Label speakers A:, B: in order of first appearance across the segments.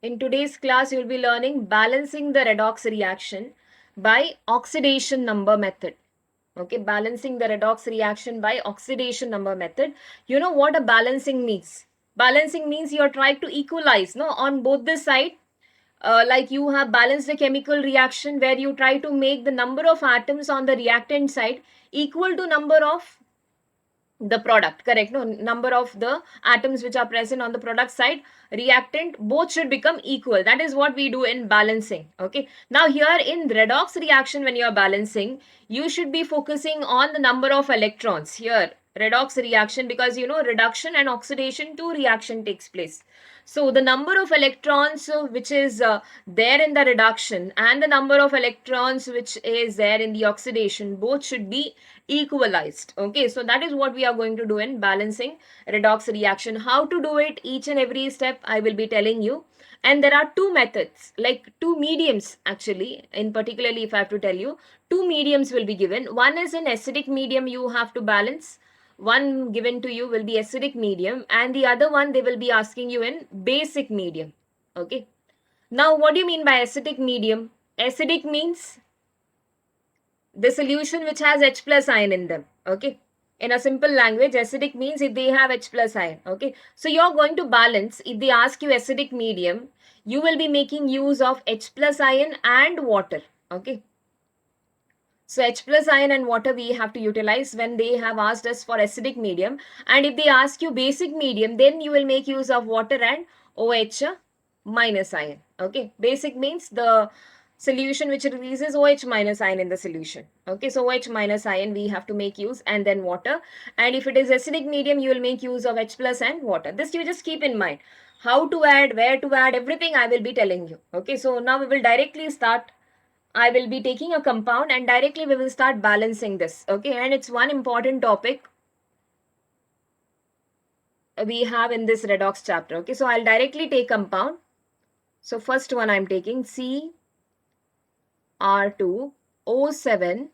A: In today's class, you will be learning balancing the redox reaction by oxidation number method. Okay, balancing the redox reaction by oxidation number method. You know what a balancing means? Balancing means you are trying to equalize, no, on both the side. Like you have balanced a chemical reaction where you try to make the number of atoms on the reactant side equal to number of the product, correct? No, number of the atoms which are present on the product side, reactant, both should become equal. That is what we do in balancing. Okay, now here in redox reaction, when you are balancing, you should be focusing on the number of electrons here, redox reaction, because you know reduction and oxidation, two reaction takes place. So the number of electrons which is there in the reduction and the number of electrons which is there in the oxidation, both should be equalized. Okay, so that is what we are going to do in balancing redox reaction. How to do it, each and every step I will be telling you. And there are two methods, like two mediums actually, in particularly if I have to tell you, two mediums will be given. One is an acidic medium you have to balance. One given to you will be acidic medium, and the other one they will be asking you in basic medium. Okay, now what do you mean by acidic medium? Acidic means the solution which has H plus ion in them. Okay, in a simple language, acidic means if they have H plus ion. Okay, so you're going to balance. If they ask you acidic medium, you will be making use of H plus ion and water. Okay, so H plus ion and water we have to utilize when they have asked us for acidic medium. And if they ask you basic medium, then you will make use of water and OH minus ion. Okay, basic means the solution which releases OH minus ion in the solution. Okay, so OH minus ion we have to make use, and then water. And if it is acidic medium, you will make use of H plus and water. This you just keep in mind. How to add, where to add, everything I will be telling you. Okay, so now we will directly start. I will be taking a compound and directly we will start balancing this. Okay, and it's one important topic we have in this redox chapter. Okay, so I'll directly take compound. So first one I'm taking Cr2O7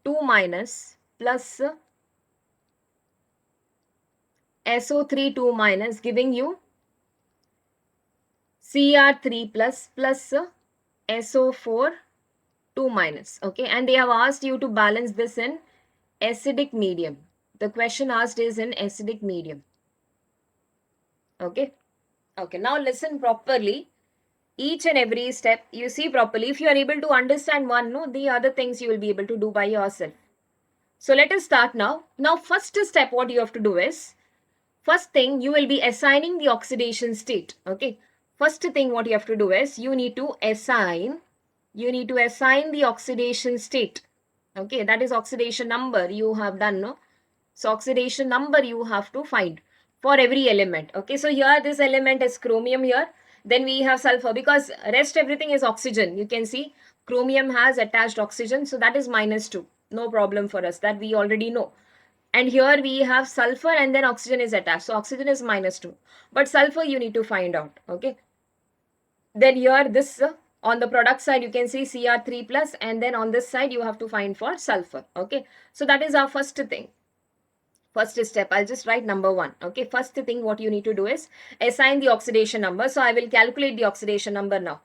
A: 2 minus plus SO3 2 minus, giving you Cr3 plus SO4 2 minus. Okay, and they have asked you to balance this in acidic medium. The question asked is in acidic medium. Okay, okay, now listen properly. Each and every step you see properly. If you are able to understand one, no, the other things you will be able to do by yourself. So let us start now. Now first step what you have to do is, first thing you will be assigning the oxidation state. Okay, first thing what you have to do is you need to assign the oxidation state. Okay, that is oxidation number you have done, no? So oxidation number you have to find for every element. Okay, so here this element is chromium here. Then we have sulfur, because rest everything is oxygen. You can see chromium has attached oxygen, so that is -2. No problem for us, that we already know. And here we have sulfur and then oxygen is attached. So oxygen is -2. But sulfur you need to find out. Okay. Then here this on the product side you can see Cr3 plus, and then on this side you have to find for sulfur. Okay. So that is our first thing. First step, I'll just write number 1. Okay, first thing what you need to do is assign the oxidation number. So I will calculate the oxidation number now.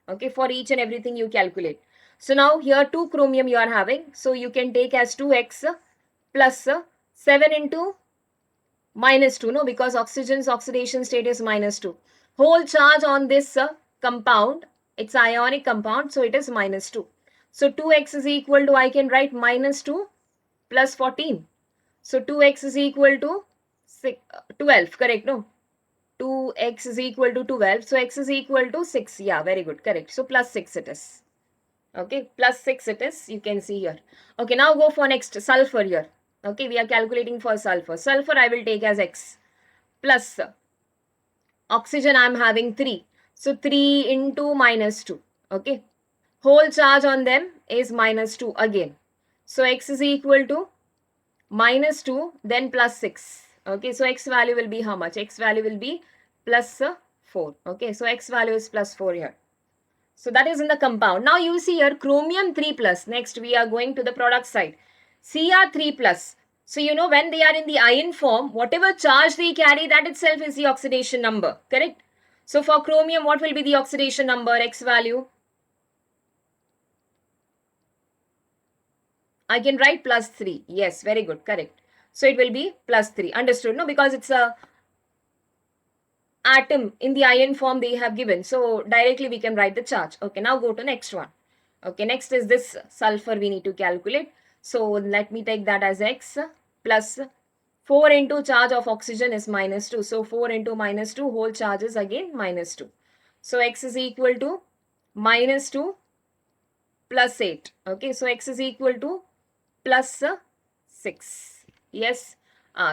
A: Okay, for each and everything you calculate. So now here 2 chromium you are having. So you can take as 2x plus 7 into -2. No, because oxygen's oxidation state is -2. Whole charge on this compound, it's ionic compound, so it is -2. So 2x is equal to, I can write -2 plus 14. So 2x is equal to 12, correct? No, 2x is equal to 12. So x is equal to 6. Yeah, very good, correct. So plus 6 it is. Okay, plus 6 it is. You can see here. Okay, now go for next, sulfur here. Okay, we are calculating for sulfur. Sulfur I will take as x plus oxygen I am having 3. So 3 into -2. Okay, whole charge on them is -2 again. So x is equal to -2, then plus 6. Okay, so x value will be how much? X value will be plus 4. Okay, so x value is plus 4 here. So that is in the compound. Now you see here chromium 3 plus. Next we are going to the product side. Cr3 plus. So you know when they are in the ion form, whatever charge they carry, that itself is the oxidation number. Correct? So for chromium, what will be the oxidation number, X value? I can write plus 3. Yes, very good, correct. So it will be plus 3. Understood? No, because it's a atom in the ion form they have given. So directly we can write the charge. Okay, now go to next one. Okay, next is this sulfur we need to calculate. So let me take that as X plus 4 into charge of oxygen is minus 2. So 4 into minus 2 whole charge is again minus 2. So X is equal to minus 2 plus 8. Okay, so X is equal to plus 6. Yes.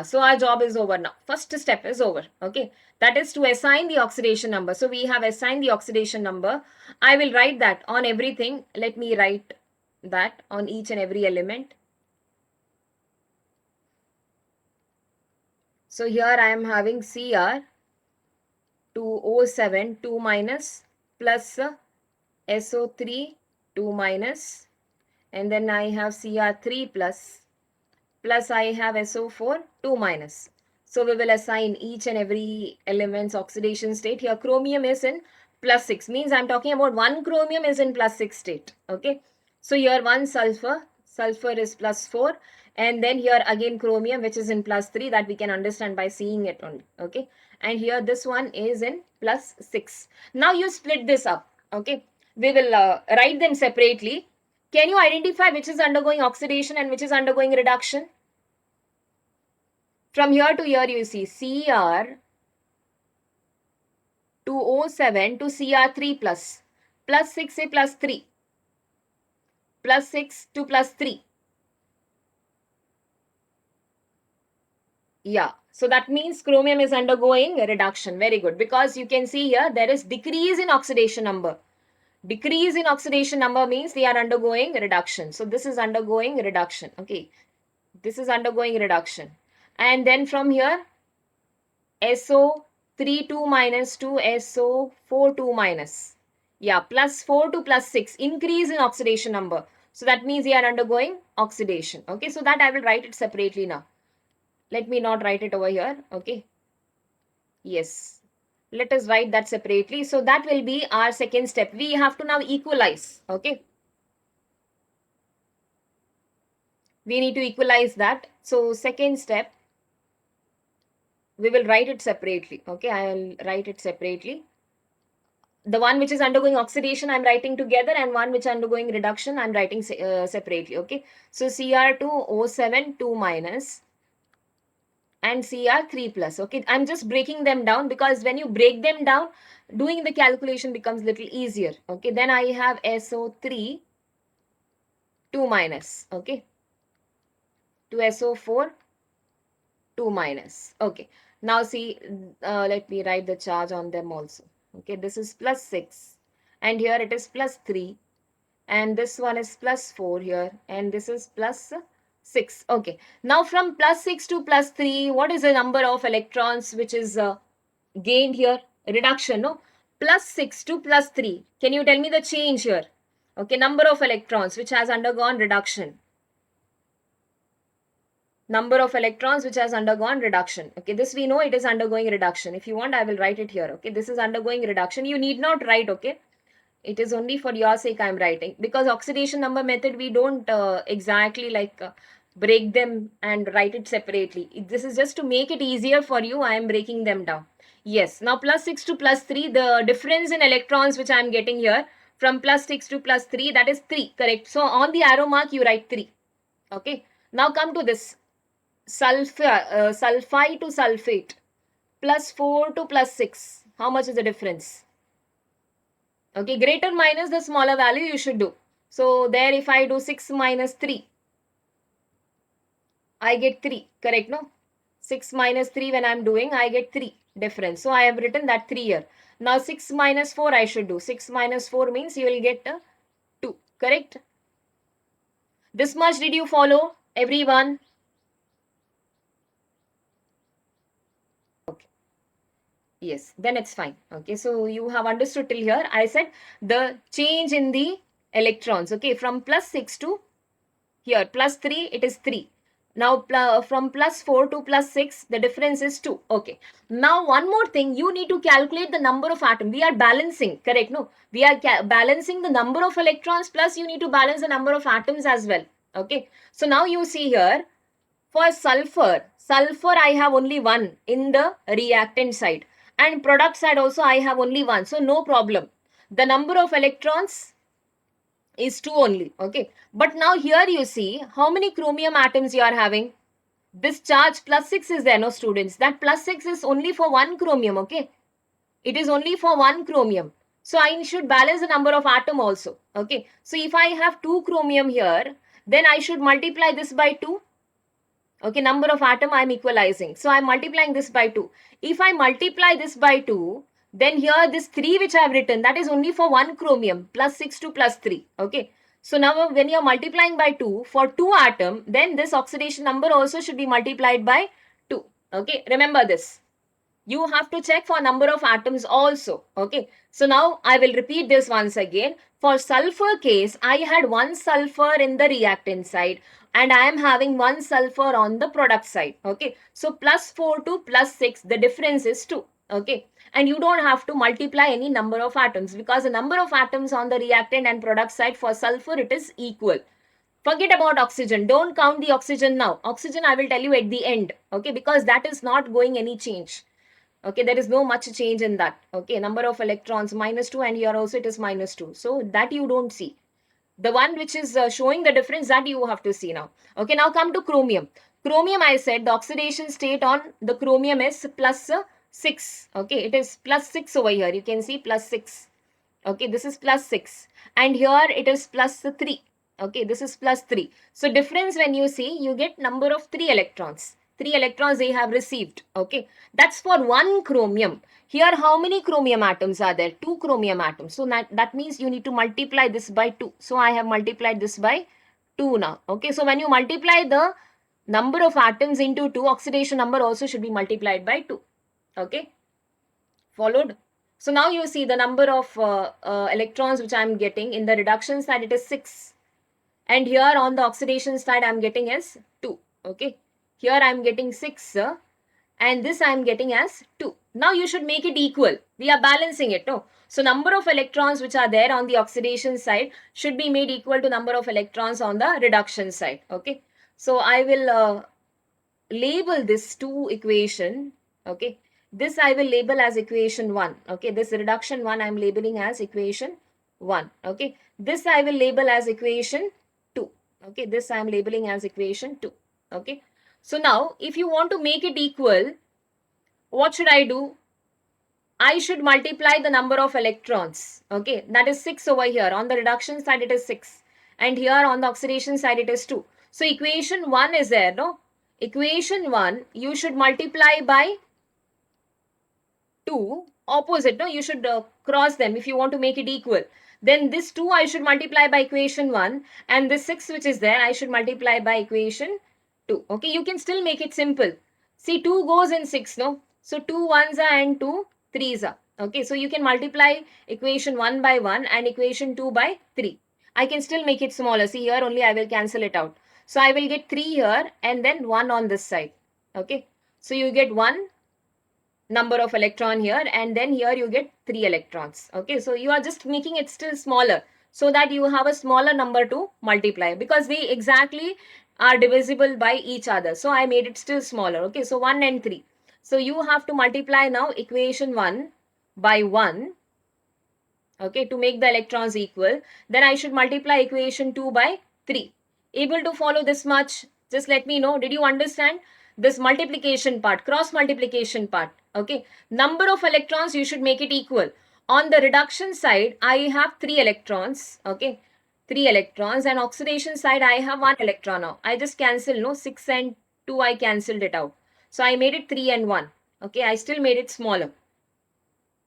A: So our job is over now. First step is over. Okay. That is to assign the oxidation number. So we have assigned the oxidation number. I will write that on everything. Let me write that on each and every element. So here I am having Cr 2O7 2 minus plus SO3 2 minus, and then I have Cr3 plus I have SO4 2 minus. So we will assign each and every element's oxidation state. Here chromium is in plus 6, means I'm talking about one chromium is in plus 6 state. Okay. So here one sulfur is plus 4, and then here again chromium which is in plus 3, that we can understand by seeing it only. Okay. And here this one is in plus 6. Now you split this up. Okay. We will write them separately. Can you identify which is undergoing oxidation and which is undergoing reduction? From here to here you see Cr 2O7 to Cr3 plus 6 a plus 3 plus 6 to plus 3. Yeah, so that means chromium is undergoing a reduction. Very good, because you can see here there is decrease in oxidation number. Decrease in oxidation number means they are undergoing reduction. So this is undergoing reduction. Okay, this is undergoing reduction. And then from here SO3 2 minus to SO4 2 minus. Yeah, plus 4 to plus 6. Increase in oxidation number. So that means they are undergoing oxidation. Okay, so that I will write it separately now. Let me not write it over here. Okay. Yes. Let us write that separately. So that will be our second step. We have to now equalize. Okay. We need to equalize that. So second step, we will write it separately. Okay, I will write it separately. The one which is undergoing oxidation I'm writing together, and one which is undergoing reduction I'm writing separately. Okay, so Cr2O7 2 minus and Cr3 plus. Okay, I'm just breaking them down, because when you break them down, doing the calculation becomes little easier. Okay, then I have SO3 2 minus. Okay, to SO4 2 minus. Okay, now see, let me write the charge on them also. Okay, this is plus 6 and here it is plus 3, and this one is plus 4 here, and this is plus 6. Okay, now from plus 6 to plus 3, what is the number of electrons which is gained here? Reduction, no? Plus 6 to plus 3. Can you tell me the change here? Okay, number of electrons which has undergone reduction. Number of electrons which has undergone reduction. Okay, this we know it is undergoing reduction. If you want, I will write it here. Okay, this is undergoing reduction. You need not write. Okay, it is only for your sake I am writing, because oxidation number method we don't exactly like break them and write it separately. This is just to make it easier for you. I am breaking them down. Yes, now plus 6 to plus 3, the difference in electrons which I am getting here from plus 6 to plus 3, that is 3, correct? So on the arrow mark you write 3. Okay, now come to this sulfide to sulfate, plus 4 to plus 6. How much is the difference? Okay, greater minus the smaller value you should do. So there if I do 6 minus 3, I get 3, correct, no? 6 minus 3 when I am doing, I get 3 difference. So I have written that 3 here. Now 6 minus 4 I should do. 6 minus 4 means you will get 2, correct? This much did you follow, everyone? Yes, then it's fine. Okay, so you have understood till here. I said the change in the electrons. Okay, from plus 6 to here plus 3, it is 3. Now from plus 4 to plus 6, the difference is 2. Okay. Now one more thing, you need to calculate the number of atoms. We are balancing, correct? No, we are balancing the number of electrons, plus you need to balance the number of atoms as well. Okay. So now you see here, for sulfur, I have only one in the reactant side, and product side also I have only one. So no problem. The number of electrons is 2 only. Okay. But now here you see how many chromium atoms you are having. This charge plus 6 is there, no students. That plus 6 is only for one chromium. Okay. It is only for one chromium. So I should balance the number of atom also. Okay. So if I have 2 chromium here, then I should multiply this by 2. Okay, number of atom I am equalizing. So I am multiplying this by 2. If I multiply this by 2, then here this 3 which I have written, that is only for one chromium, plus 6 to plus 3. Okay. So now when you are multiplying by 2 for 2 atom, then this oxidation number also should be multiplied by 2. Okay. Remember this. You have to check for number of atoms also. Okay. So now I will repeat this once again. For sulfur case, I had one sulfur in the reactant side and I am having one sulfur on the product side. Okay. So plus 4 to plus 6, the difference is 2. Okay. And you don't have to multiply any number of atoms because the number of atoms on the reactant and product side for sulfur, it is equal. Forget about oxygen. Don't count the oxygen now. Oxygen I will tell you at the end. Okay. Because that is not going any change. Okay, there is no much change in that. Okay, number of electrons -2 and here also it is -2. So that you don't see. The one which is showing the difference, that you have to see now. Okay, now come to chromium. Chromium, I said the oxidation state on the chromium is plus 6. Okay, it is plus 6 over here. You can see plus 6. Okay, this is plus 6. And here it is plus 3. Okay, this is plus 3. So difference when you see, you get number of 3 electrons. 3 electrons they have received. Okay, that's for one chromium. Here how many chromium atoms are there? 2 chromium atoms. So that means you need to multiply this by 2. So I have multiplied this by 2 now. Okay, so when you multiply the number of atoms into 2, oxidation number also should be multiplied by 2. Okay, followed? So now you see the number of electrons which I am getting in the reduction side, it is 6. And here on the oxidation side I am getting as 2. Okay. Here I am getting 6 and this I am getting as 2. Now you should make it equal. We are balancing it. No? So number of electrons which are there on the oxidation side should be made equal to number of electrons on the reduction side. Okay. So I will label this 2 equation. Okay. This I will label as equation 1. Okay. This reduction 1 I am labeling as equation 1. Okay. This I will label as equation 2. Okay. This I am labeling as equation 2. Okay. So now if you want to make it equal, what should I do? I should multiply the number of electrons. Okay. That is 6 over here. On the reduction side it is 6. And here on the oxidation side it is 2. So equation 1 is there. No? Equation 1 you should multiply by 2 opposite. No, you should cross them if you want to make it equal. Then this 2 I should multiply by equation 1 and this 6 which is there I should multiply by equation 2. Okay, you can still make it simple. See, 2 goes in 6, no? So 2 ones are and 2 threes are. Okay, so you can multiply equation 1 by 1 and equation 2 by 3. I can still make it smaller. See, here only I will cancel it out. So I will get 3 here and then 1 on this side. Okay, so you get 1 number of electron here and then here you get 3 electrons. Okay, so you are just making it still smaller so that you have a smaller number to multiply because they exactly are divisible by each other. So I made it still smaller. Okay, so 1 and 3. So you have to multiply now equation 1 by 1. Okay, to make the electrons equal. Then I should multiply equation 2 by 3. Able to follow this much? Just let me know. Did you understand this multiplication part, cross multiplication part? Okay, number of electrons you should make it equal. On the reduction side, I have 3 electrons. Okay, 3 electrons, and oxidation side I have 1 electron now. I just cancel, no, 6 and 2 I cancelled it out. So I made it 3 and 1. Okay, I still made it smaller.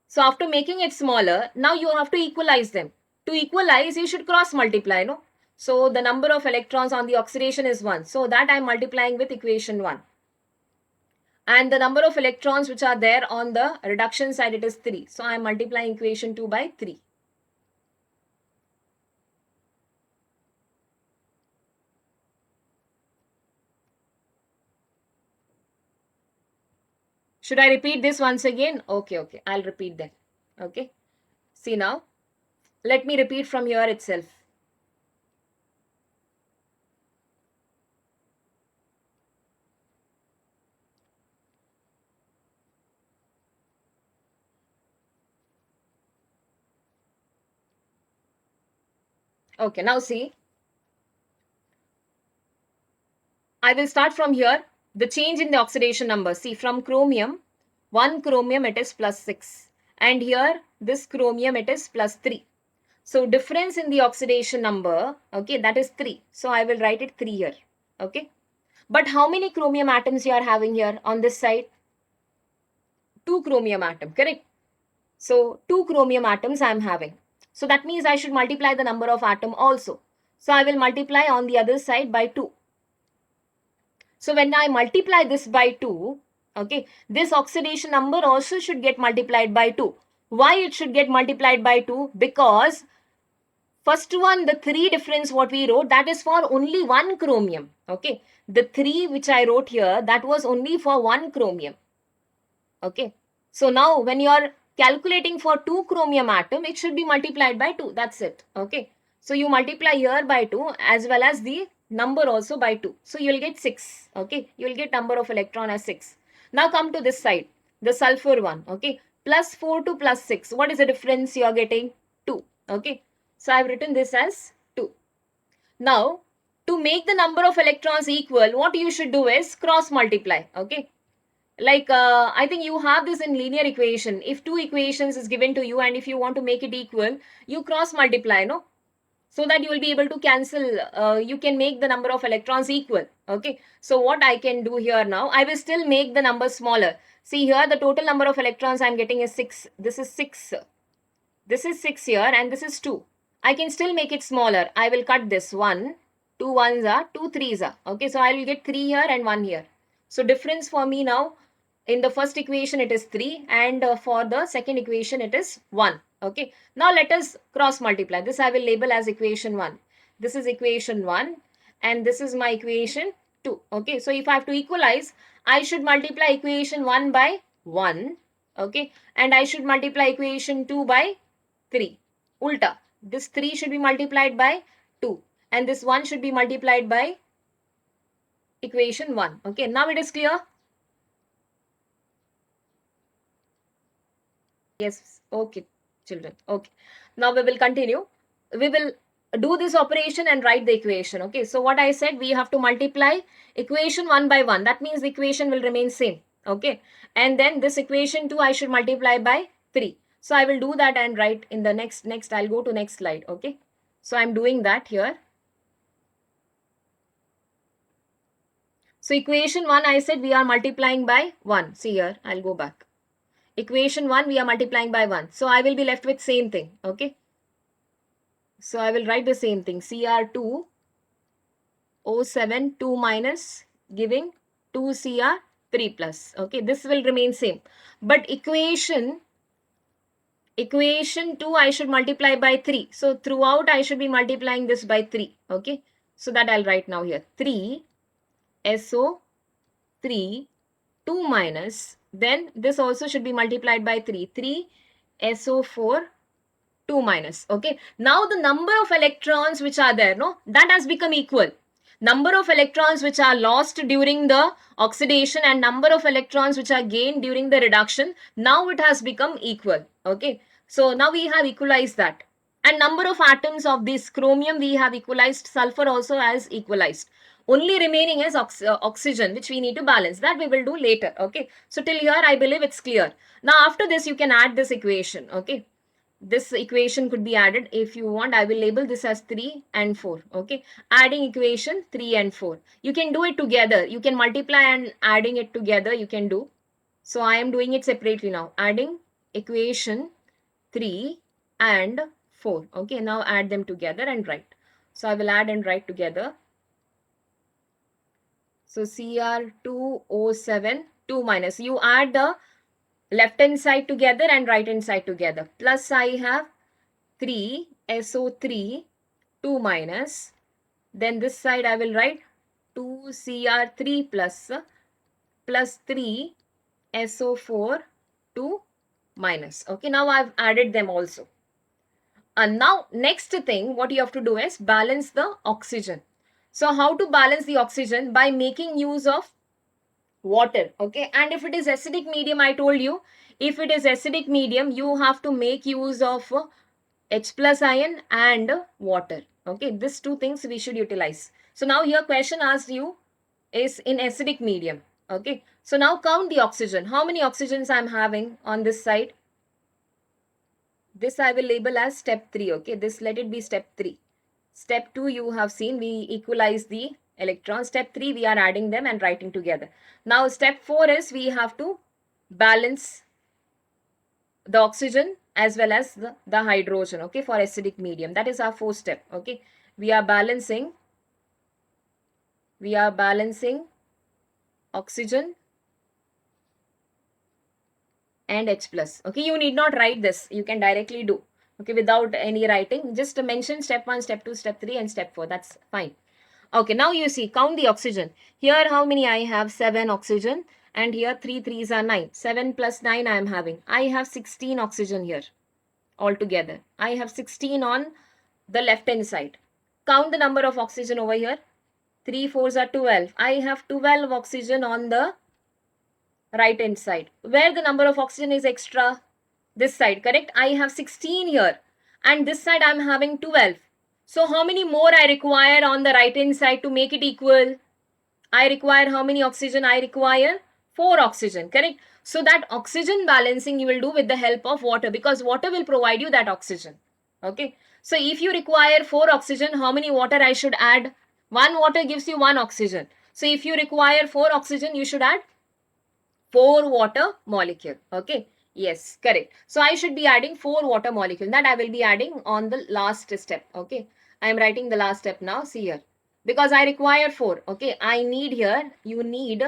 A: So after making it smaller, now you have to equalize them. To equalize, you should cross multiply, no? So the number of electrons on the oxidation is 1. So that I am multiplying with equation 1. And the number of electrons which are there on the reduction side, it is 3. So I am multiplying equation 2 by 3. Should I repeat this once again? Okay, I'll repeat that. Okay, see now, let me repeat from here itself. Okay, now see, I will start from here. The change in the oxidation number. See, from chromium, 1 chromium it is plus 6. And here, this chromium it is plus 3. So, difference in the oxidation number, okay, that is 3. So, I will write it 3 here. Okay. But how many chromium atoms you are having here on this side? 2 chromium atom, correct? So, 2 chromium atoms I am having. So, that means I should multiply the number of atom also. So, I will multiply on the other side by 2. So when I multiply this by 2, okay, this oxidation number also should get multiplied by 2. Why it should get multiplied by 2? Because first one, the 3 difference what we wrote, that is for only 1 chromium. Okay, the 3 which I wrote here, that was only for 1 chromium. Okay, so now when you are calculating for 2 chromium atom, it should be multiplied by 2. That's it. Okay, so you multiply here by 2 as well as the number also by 2. So you will get 6. Okay, you will get number of electron as 6. Now come to this side, the sulfur one. Okay, plus 4 to plus 6. What is the difference you are getting? 2. Okay, so I have written this as 2. Now, to make the number of electrons equal, what you should do is cross multiply. Okay, like I think you have this in linear equation. If two equations is given to you and if you want to make it equal, you cross multiply, no? So that you will be able to cancel, you can make the number of electrons equal. Okay, so what I can do here now, I will still make the number smaller. See here, the total number of electrons I'm getting is 6. This is 6. This is 6 here and this is 2. I can still make it smaller. I will cut this 1. 2 ones are, 2 threes are. Okay, so I will get 3 here and 1 here. So difference for me now, in the first equation it is 3 and for the second equation it is 1. Okay, now let us cross multiply. This I will label as equation 1. This is equation 1 and this is my equation 2. Okay, so if I have to equalize, I should multiply equation 1 by 1. Okay, and I should multiply equation 2 by 3. Ulta. This 3 should be multiplied by 2 and this 1 should be multiplied by equation 1. Okay, now it is clear? Yes, okay, children. Okay, now we will continue. We will do this operation and write the equation. Okay, so what I said, we have to multiply equation 1 by 1. That means the equation will remain same. Okay, and then this equation 2 I should multiply by 3. So I will do that and write in the next I'll go to next slide. Okay, so I'm doing that here. So equation 1 I said we are multiplying by 1. See here, I'll go back. Equation 1 we are multiplying by 1. So I will be left with same thing. Okay. So I will write the same thing. Cr2 O7 2 minus giving 2 Cr 3 plus. Okay. This will remain same. But equation 2 I should multiply by 3. So throughout I should be multiplying this by 3. Okay. So that I'll write now here. 3 SO3 2 minus, then this also should be multiplied by 3. 3 SO4 2 minus. Okay. Now the number of electrons which are there, no, that has become equal. Number of electrons which are lost during the oxidation and number of electrons which are gained during the reduction, now it has become equal. Okay. So now we have equalized that. And number of atoms of this chromium we have equalized, sulfur also has equalized. Only remaining is oxygen, which we need to balance. That we will do later. Okay. So till here I believe it's clear. Now after this you can add this equation. Okay. This equation could be added. If you want, I will label this as 3 and 4. Okay. Adding equation 3 and 4. You can do it together. You can multiply and adding it together you can do. So I am doing it separately now. Adding equation 3 and 4. Okay. Now add them together and write. So I will add and write together. So Cr2O7 2 minus. You add the left hand side together and right hand side together. Plus I have 3 SO3 2 minus. Then this side I will write 2 Cr3 plus 3 SO4 2 minus. Okay, now I've added them also. And now next thing what you have to do is balance the oxygen. So how to balance the oxygen? By making use of water. Okay, and if it is acidic medium, I told you, if it is acidic medium, you have to make use of H plus ion and water. Okay, these two things we should utilize. So now here question asked you is in acidic medium. Okay, so now count the oxygen. How many oxygens I am having on this side? This I will label as step 3. Okay, this let it be step 3. Step 2 you have seen we equalize the electrons. Step 3 we are adding them and writing together. Now step 4 is we have to balance the oxygen as well as the hydrogen, okay, for acidic medium. That is our fourth step. Okay, we are balancing oxygen and H plus. Okay, you need not write this, you can directly do, okay, without any writing. Just mention step 1, step 2, step 3 and step 4. That's fine. Okay, now you see, count the oxygen. Here how many I have? 7 oxygen, and here 3 3s are 9. 7 plus 9 I am having. I have 16 oxygen here altogether. I have 16 on the left hand side. Count the number of oxygen over here. 3 4s are 12. I have 12 oxygen on the right hand side. Where the number of oxygen is extra? This side, correct? I have 16 here, and this side I am having 12. So how many more I require on the right hand side to make it equal? I require how many oxygen? I require 4 oxygen, correct? So that oxygen balancing you will do with the help of water, because water will provide you that oxygen. Okay. So if you require 4 oxygen, how many water I should add? 1 water gives you 1 oxygen. So if you require 4 oxygen, you should add 4 water molecule. Okay. Yes, correct. So I should be adding 4 water molecule. That I will be adding on the last step. Okay. I am writing the last step now. See here. Because I require 4. Okay. I need here, you need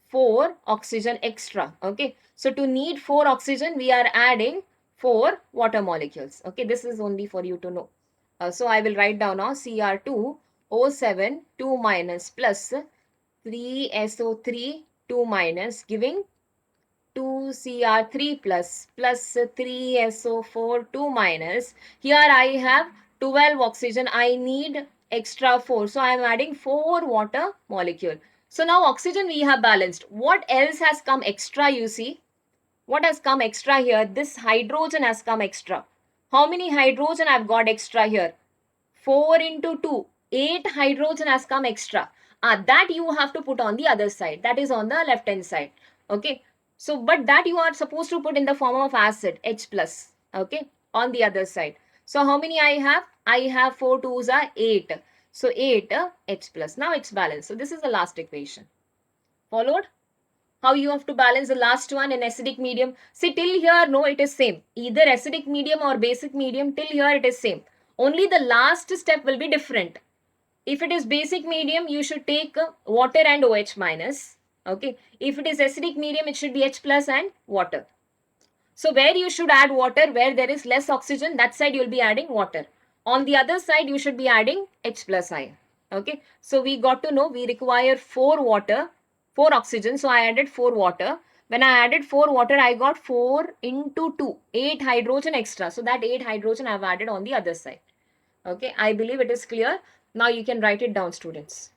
A: 4 oxygen extra. Okay. So to need 4 oxygen, we are adding 4 water molecules. Okay. This is only for you to know. So I will write down now Cr2O7 2 minus plus 3SO3 2 minus giving 2Cr3 plus 3SO4 2 minus. Here I have 12 oxygen. I need extra 4. So I am adding 4 water molecule. So now oxygen we have balanced. What else has come extra, you see? What has come extra here? This hydrogen has come extra. How many hydrogen I've got extra here? 4 into 2. 8 hydrogen has come extra. That you have to put on the other side. That is on the left hand side. Okay. So, but that you are supposed to put in the form of acid, H plus. Okay. On the other side. So, how many I have? I have 4 2s are 8. So, 8 H plus. Now, it's balanced. So, this is the last equation. Followed? How you have to balance the last one in acidic medium? See, till here, no, it is same. Either acidic medium or basic medium, till here it is same. Only the last step will be different. If it is basic medium, you should take water and OH minus. Okay. If it is acidic medium, it should be H plus and water. So where you should add water, where there is less oxygen, that side you will be adding water. On the other side, you should be adding H plus ion. Okay. So we got to know we require 4 water, 4 oxygen. So I added 4 water. When I added 4 water, I got 4 into 2, 8 hydrogen extra. So that 8 hydrogen I have added on the other side. Okay. I believe it is clear. Now you can write it down, students.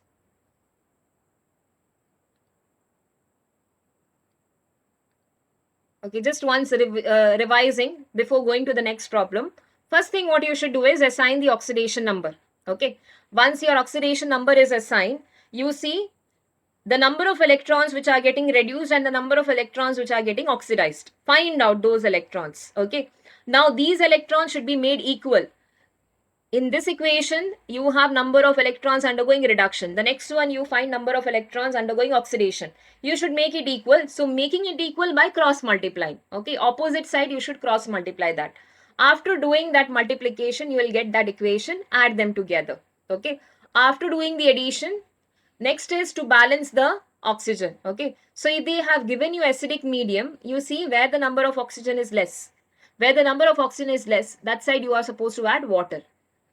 A: Okay, just once revising before going to the next problem. First thing what you should do is assign the oxidation number. Okay, once your oxidation number is assigned, you see the number of electrons which are getting reduced and the number of electrons which are getting oxidized. Find out those electrons. Okay, now these electrons should be made equal. In this equation, you have number of electrons undergoing reduction. The next one, you find number of electrons undergoing oxidation. You should make it equal. So, making it equal by cross multiplying. Okay, opposite side, you should cross multiply that. After doing that multiplication, you will get that equation, add them together. Okay, after doing the addition, next is to balance the oxygen. Okay, so if they have given you acidic medium, you see where the number of oxygen is less. Where the number of oxygen is less, that side you are supposed to add water.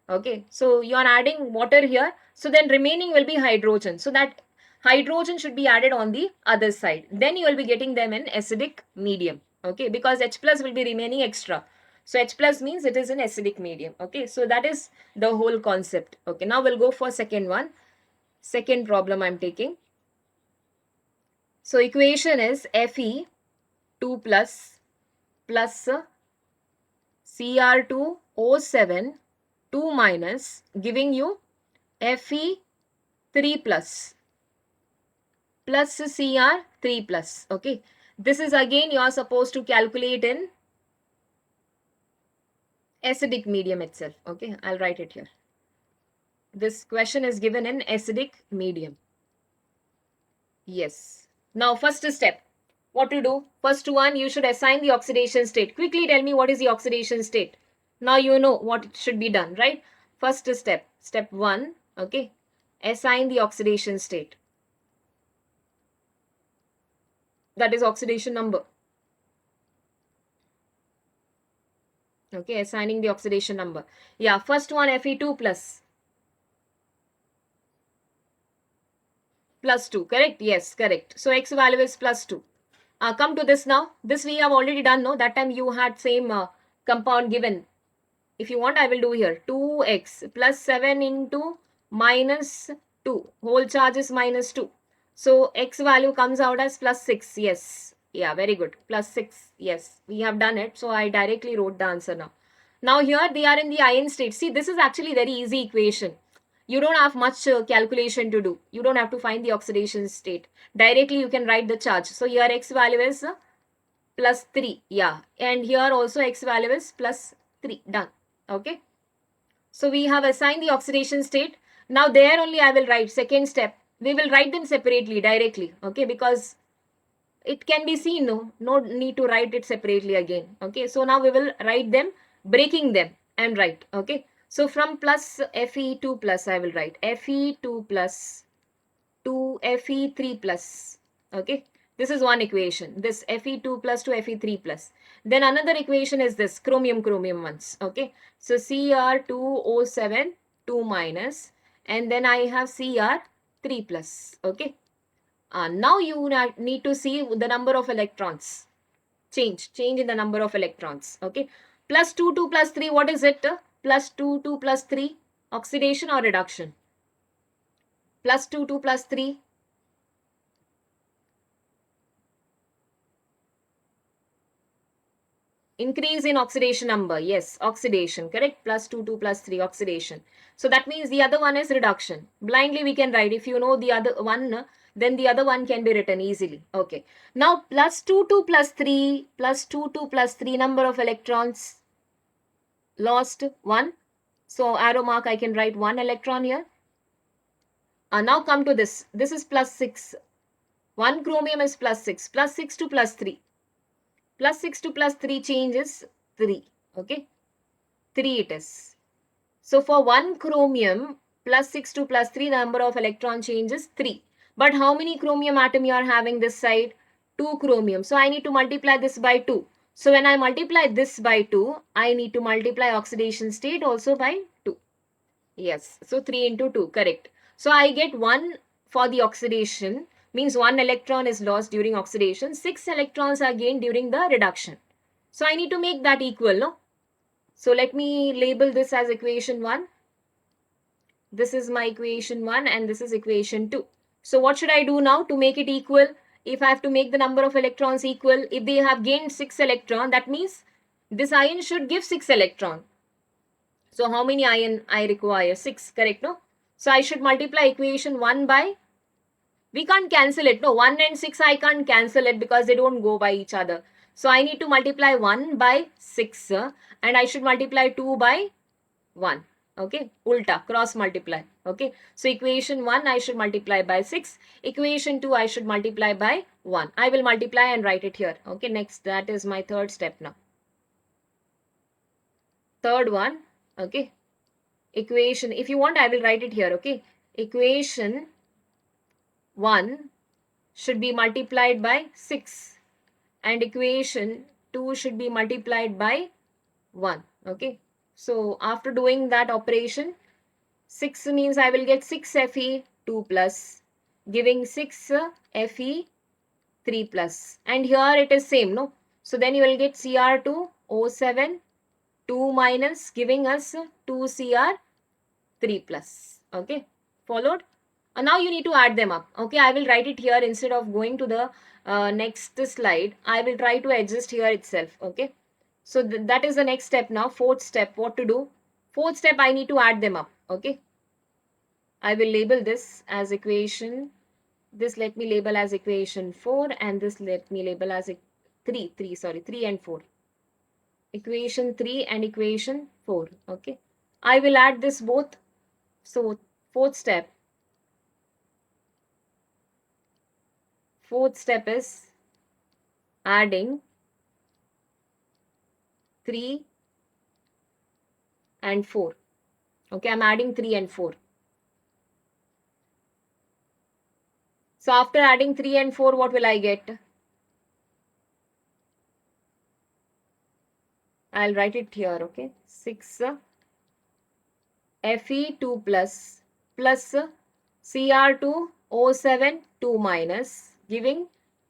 A: Okay, so you are adding water here. So then remaining will be hydrogen. So that Hydrogen should be added on the other side. Then you will be getting them in acidic medium. Okay, because H plus will be remaining extra. So H plus means it is in acidic medium. Okay, so that is the whole concept. Okay, now we'll go for second one. Second problem I'm taking. So equation is Fe2 plus Cr2O7 2 minus giving you Fe3 plus Cr3 plus. Okay, this is again you are supposed to calculate in acidic medium itself. Okay, I'll write it here. This question is given in acidic medium. Yes. Now first step, what to do? First one, you should assign the oxidation state. Quickly tell me what is the oxidation state. Now you know what should be done, right? First step, step 1, okay, assign the oxidation state. That is oxidation number. Okay, assigning the oxidation number. Yeah, first one Fe2 plus 2, correct? Yes, correct. So X value is plus 2. Come to this now. This we have already done, no? That time you had same compound given. If you want, I will do here. 2x plus 7 into minus 2. Whole charge is minus 2. So X value comes out as plus 6. Yes. Yeah, very good. Plus 6. Yes, we have done it. So I directly wrote the answer now. Now here they are in the ion state. See, this is actually very easy equation. You don't have much calculation to do. You don't have to find the oxidation state. Directly you can write the charge. So here X value is plus 3. Yeah. And here also X value is plus 3. Done. Okay. So we have assigned the oxidation state. Now there only I will write second step. We will write them separately directly. Okay. Because it can be seen. No need to write it separately again. Okay. So now we will write them, breaking them and write. Okay. So from plus Fe2 plus I will write Fe2 plus to Fe3 plus. Okay. This is one equation. This Fe2 plus to Fe3 plus. Then another equation is this chromium ones. Okay. So Cr2O7 2 minus and then I have Cr3 plus. Okay. Now you need to see the number of electrons. Change in the number of electrons. Okay. Plus 2 plus 3, what is it? Plus 2 plus 3, oxidation or reduction? Plus 2 plus 3. Increase in oxidation number. Yes, oxidation. Correct. Plus 2 plus 3, oxidation. So that means the other one is reduction. Blindly we can write. If you know the other one, then the other one can be written easily. Okay. Now plus 2 plus 3, plus 2 plus 3, number of electrons lost 1. So arrow mark I can write 1 electron here. Now come to this. This is plus 6. 1 chromium is plus 6. Plus 6 to plus 3. Plus 6 to plus 3 changes 3. Okay. 3 it is. So for 1 chromium, plus 6 to plus 3, number of electron changes 3. But how many chromium atom you are having this side? 2 chromium. So I need to multiply this by 2. So when I multiply this by 2, I need to multiply oxidation state also by 2. Yes. So 3 into 2. Correct. So I get 1 for the oxidation. Means 1 electron is lost during oxidation. 6 electrons are gained during the reduction. So I need to make that equal, no? So let me label this as equation 1. This is my equation 1 and this is equation 2. So what should I do now to make it equal? If I have to make the number of electrons equal, if they have gained 6 electron, that means this ion should give 6 electron. So how many ion I require? 6, correct, no? So I should multiply equation 1 by, we can't cancel it. No, 1 and 6 I can't cancel it because they don't go by each other. So I need to multiply 1 by 6 and I should multiply 2 by 1. Okay, ulta, cross multiply. Okay, so equation 1 I should multiply by 6. Equation 2 I should multiply by 1. I will multiply and write it here. Okay, next, that is my third step now. Third one, okay, equation, if you want I will write it here. Okay, equation 1 should be multiplied by 6 and equation 2 should be multiplied by 1. Okay, so after doing that operation, 6 means I will get 6 Fe2 plus giving 6 Fe3 plus. And here it is same, no? So then you will get Cr2O7 2 minus giving us 2Cr3 plus. Okay, followed? Now you need to add them up. Okay, I will write it here instead of going to the next slide. I will try to adjust here itself. Okay, so that is the next step now. Fourth step, what to do? Fourth step, I need to add them up. Okay, I will label this as equation. This let me label as equation 4 and this let me label as 3 and 4. Equation 3 and equation 4. Okay, I will add this both. So fourth step is adding 3 and 4. Okay, I'm adding 3 and 4. So after adding 3 and 4, what will I get? I'll write it here, okay. 6 Fe2 plus Cr2O7 2 minus giving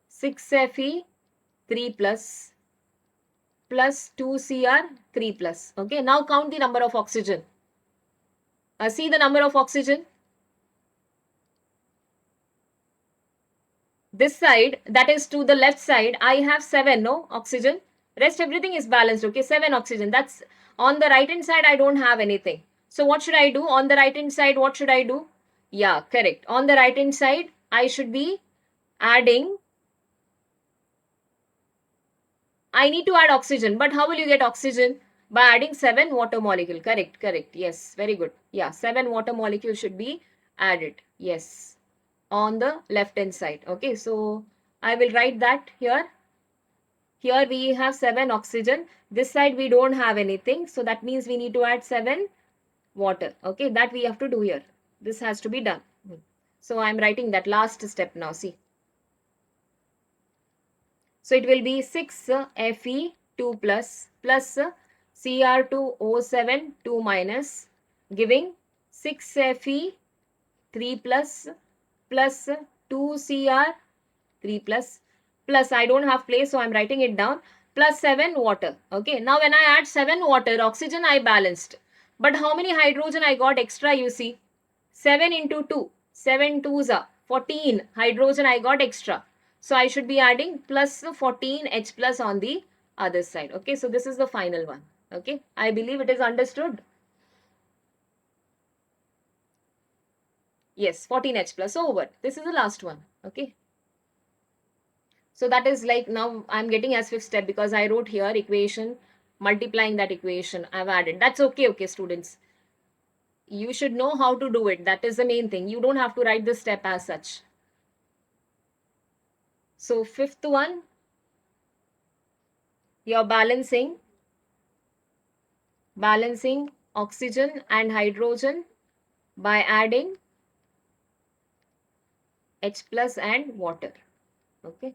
A: 6 Fe3 plus 2Cr3 plus. Okay, now count the number of oxygen. See the number of oxygen. This side, that is to the left side, I have 7, no, oxygen. Rest everything is balanced, okay, 7 oxygen. That's on the right hand side, I don't have anything. So what should I do? On the right hand side, what should I do? Yeah, correct. On the right hand side, I should be adding. I need to add oxygen, but how will you get oxygen? By adding 7 water molecule. Correct, correct. Yes, very good. Yeah, 7 water molecule should be added. Yes, on the left hand side. Okay, so I will write that here. Here we have 7 oxygen. This side we don't have anything. So that means we need to add 7 water. Okay, that we have to do here. This has to be done. So I'm writing that last step now. See. So it will be 6 Fe2 plus Cr2O7 2 minus giving 6 Fe3 plus 2Cr3 plus I don't have place, so I'm writing it down, plus 7 water. Okay, now when I add 7 water, oxygen I balanced. But how many hydrogen I got extra, you see? 7 into 2. 7 2s are 14 hydrogen I got extra. So I should be adding plus 14 H plus on the other side. Okay, so this is the final one. Okay, I believe it is understood. Yes, 14 H plus over. This is the last one. Okay. So that is like now I'm getting as fifth step because I wrote here equation, multiplying that equation I've added. That's okay, okay, students. You should know how to do it. That is the main thing. You don't have to write the step as such. So fifth one, you're balancing oxygen and hydrogen by adding H plus and water. Okay.